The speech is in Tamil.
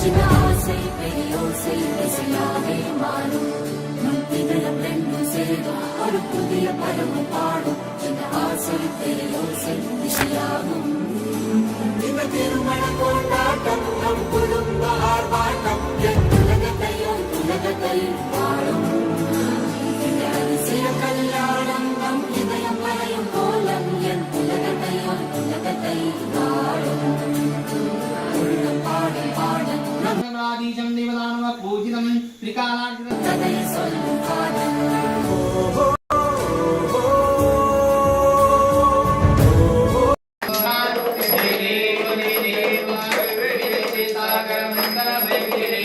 சின்ன ஆசை பெரியோசை இசையாவே மாறும் நம் இதயம் ரெண்டும் சேரும் ஒரு புதிய பருவம் பாடும் சின்ன ஆசை பெரியோசை இசையாகும் இந்த திருமண கொண்டாட்டம் நம் குடும்ப ஆர்ப்பாட்டம் என் உலகத்தையும் வாழும் இந்த அதிசய கல்யாணம் நம் இதயம் வரையும் கோலம் என் உலகத்தை வாழும் பாடல் பாடல் நம் தேவதானவ பூஜிதம் திரிகாலார்ஜுனம் கதை சொல்லும் காதல் தேவ